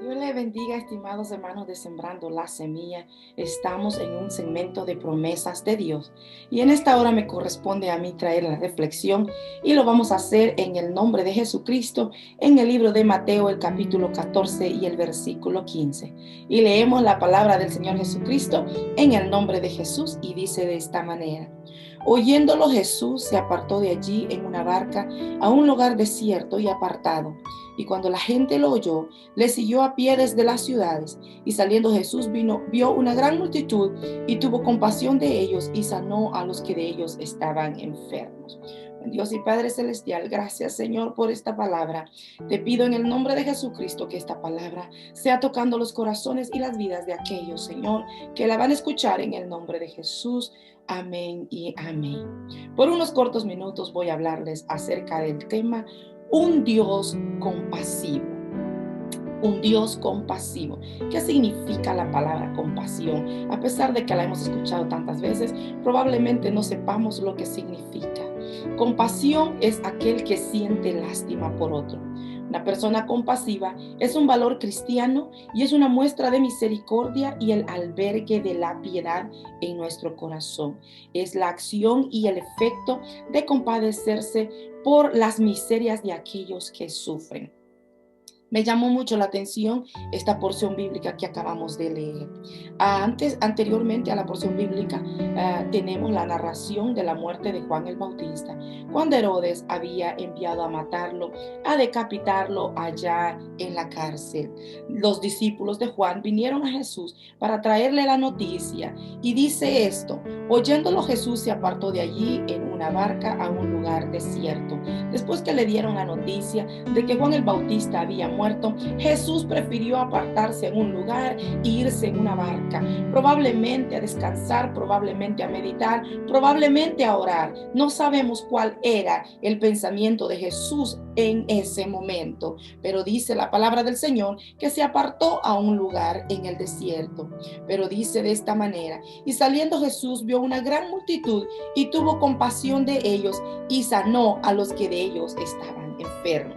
Dios le bendiga, estimados hermanos de Sembrando la Semilla. Estamos en un segmento de promesas de Dios y en esta hora me corresponde a mí traer la reflexión y lo vamos a hacer en el nombre de Jesucristo en el libro de Mateo, el capítulo 14 y el versículo 15. Y leemos la palabra del Señor Jesucristo en el nombre de Jesús y dice de esta manera. Oyéndolo Jesús se apartó de allí en una barca a un lugar desierto y apartado. Y cuando la gente lo oyó, le siguió a pie desde las ciudades. Y saliendo Jesús vio una gran multitud y tuvo compasión de ellos y sanó a los que de ellos estaban enfermos. Dios y Padre Celestial, gracias Señor por esta palabra. Te pido en el nombre de Jesucristo que esta palabra sea tocando los corazones y las vidas de aquellos, Señor, que la van a escuchar en el nombre de Jesús. Amén y amén. Por unos cortos minutos voy a hablarles acerca del tema un Dios compasivo. Un Dios compasivo. ¿Qué significa la palabra compasión? A pesar de que la hemos escuchado tantas veces, probablemente no sepamos lo que significa. Compasión es aquel que siente lástima por otro. Una persona compasiva es un valor cristiano y es una muestra de misericordia y el albergue de la piedad en nuestro corazón. Es la acción y el efecto de compadecerse por las miserias de aquellos que sufren. Me llamó mucho la atención esta porción bíblica que acabamos de leer. Anteriormente a la porción bíblica, tenemos la narración de la muerte de Juan el Bautista, cuando Herodes había enviado a matarlo, a decapitarlo allá en la cárcel. Los discípulos de Juan vinieron a Jesús para traerle la noticia y dice esto: oyéndolo Jesús se apartó de allí en una barca a un lugar desierto. Después que le dieron la noticia de que Juan el Bautista había muerto, Jesús prefirió apartarse en un lugar e irse en una barca, probablemente a descansar, probablemente a meditar, probablemente a orar. No sabemos cuál era el pensamiento de Jesús en ese momento, pero dice la palabra del Señor que se apartó a un lugar en el desierto. Pero dice de esta manera: y saliendo Jesús vio una gran multitud y tuvo compasión de ellos y sanó a los que de ellos estaban enfermos.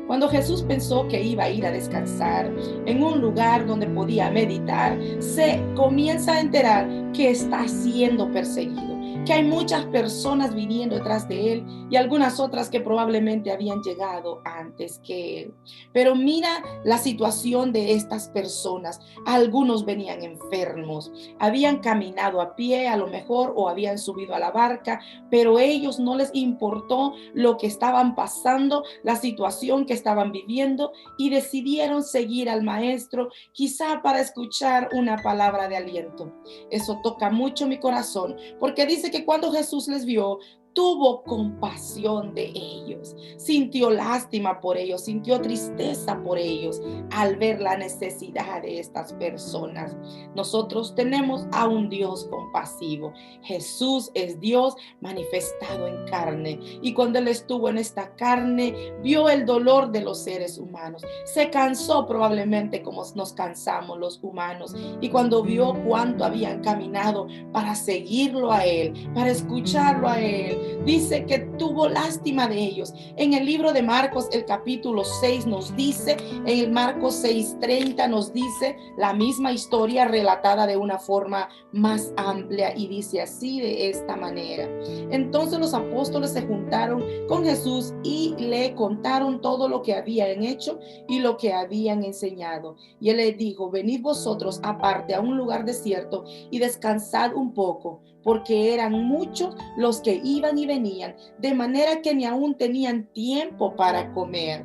Cuando Jesús pensó que iba a ir a descansar en un lugar donde podía meditar, se comienza a enterar que está siendo perseguido, que hay muchas personas viniendo detrás de él y algunas otras que probablemente habían llegado antes que él. Pero mira la situación de estas personas. Algunos venían enfermos, habían caminado a pie a lo mejor o habían subido a la barca, pero ellos no les importó lo que estaban pasando, la situación que estaban viviendo, y decidieron seguir al maestro, quizá para escuchar una palabra de aliento. Eso toca mucho mi corazón, porque dice que cuando Jesús les vio, tuvo compasión de ellos, sintió lástima por ellos, sintió tristeza por ellos al ver la necesidad de estas personas. Nosotros tenemos a un Dios compasivo. Jesús es Dios manifestado en carne, y cuando Él estuvo en esta carne, vio el dolor de los seres humanos. Se cansó probablemente como nos cansamos los humanos, y cuando vio cuánto habían caminado para seguirlo a Él, para escucharlo a Él, dice que tuvo lástima de ellos. En el libro de Marcos, el capítulo 6 nos dice, en el Marcos 6:30 nos dice la misma historia relatada de una forma más amplia, y dice así, de esta manera: entonces los apóstoles se juntaron con Jesús y le contaron todo lo que habían hecho y lo que habían enseñado. Y él les dijo: venid vosotros aparte a un lugar desierto y descansad un poco, porque eran muchos los que iban y venían, de manera que ni aún tenían tiempo para comer.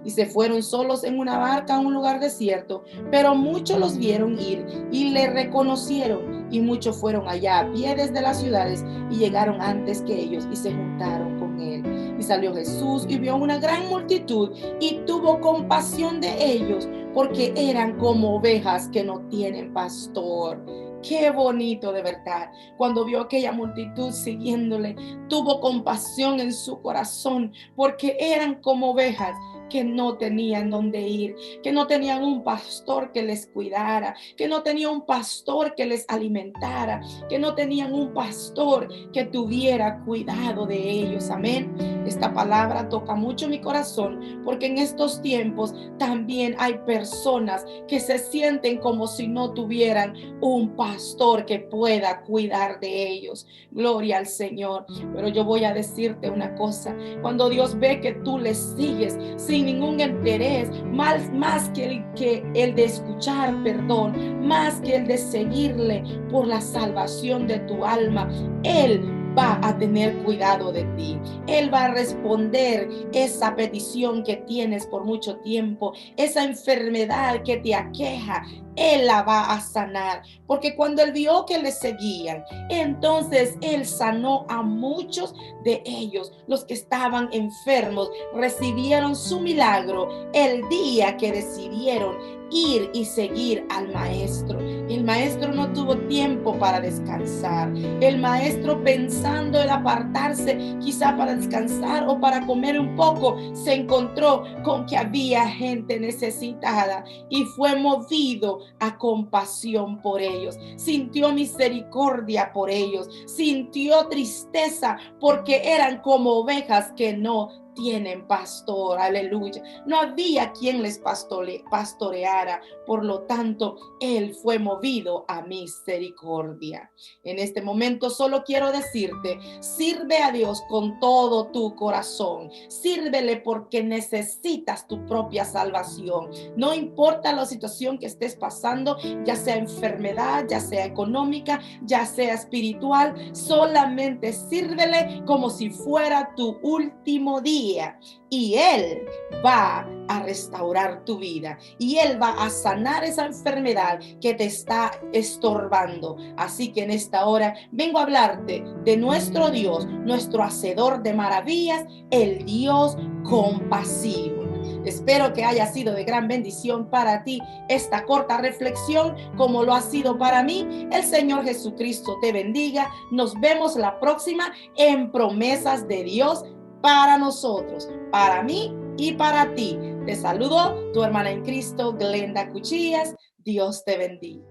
Y se fueron solos en una barca a un lugar desierto, pero muchos los vieron ir y le reconocieron, y muchos fueron allá a pie desde las ciudades y llegaron antes que ellos y se juntaron con él. Y salió Jesús y vio una gran multitud y tuvo compasión de ellos, porque eran como ovejas que no tienen pastor. Qué bonito, de verdad. Cuando vio aquella multitud siguiéndole, tuvo compasión en su corazón, porque eran como ovejas que no tenían dónde ir, que no tenían un pastor que les cuidara, que no tenía un pastor que les alimentara, que no tenían un pastor que tuviera cuidado de ellos. Amén. Esta palabra toca mucho mi corazón porque en estos tiempos también hay personas que se sienten como si no tuvieran un pastor que pueda cuidar de ellos. Gloria al Señor. Pero yo voy a decirte una cosa: cuando Dios ve que tú le sigues sin ningún interés, más que el de escuchar perdón, más que el de seguirle por la salvación de tu alma, Él va a tener cuidado de ti. Él va a responder esa petición que tienes por mucho tiempo, esa enfermedad que te aqueja. Él la va a sanar, porque cuando Él vio que le seguían, entonces Él sanó a muchos de ellos. Los que estaban enfermos recibieron su milagro el día que decidieron ir y seguir al maestro. El maestro no tuvo tiempo para descansar. El maestro, pensando en apartarse quizá para descansar o para comer un poco, se encontró con que había gente necesitada y fue movido a compasión por ellos. Sintió misericordia por ellos. Sintió tristeza porque eran como ovejas que no tienen pastor. Aleluya. No había quien les pastoreara. Por lo tanto, Él fue movido a misericordia. En este momento solo quiero decirte: sirve a Dios con todo tu corazón. Sírvele porque necesitas tu propia salvación. No importa la situación que estés pasando, ya sea enfermedad, ya sea económica, ya sea espiritual, solamente sírvele como si fuera tu último día. Y Él va a restaurar tu vida y Él va a sanar esa enfermedad que te está estorbando. Así que en esta hora vengo a hablarte de nuestro Dios, nuestro hacedor de maravillas, el Dios compasivo. Espero que haya sido de gran bendición para ti esta corta reflexión, como lo ha sido para mí. El Señor Jesucristo te bendiga. Nos vemos la próxima en Promesas de Dios para nosotros, para mí y para ti. Te saludo tu hermana en Cristo, Glenda Cuchillas. Dios te bendiga.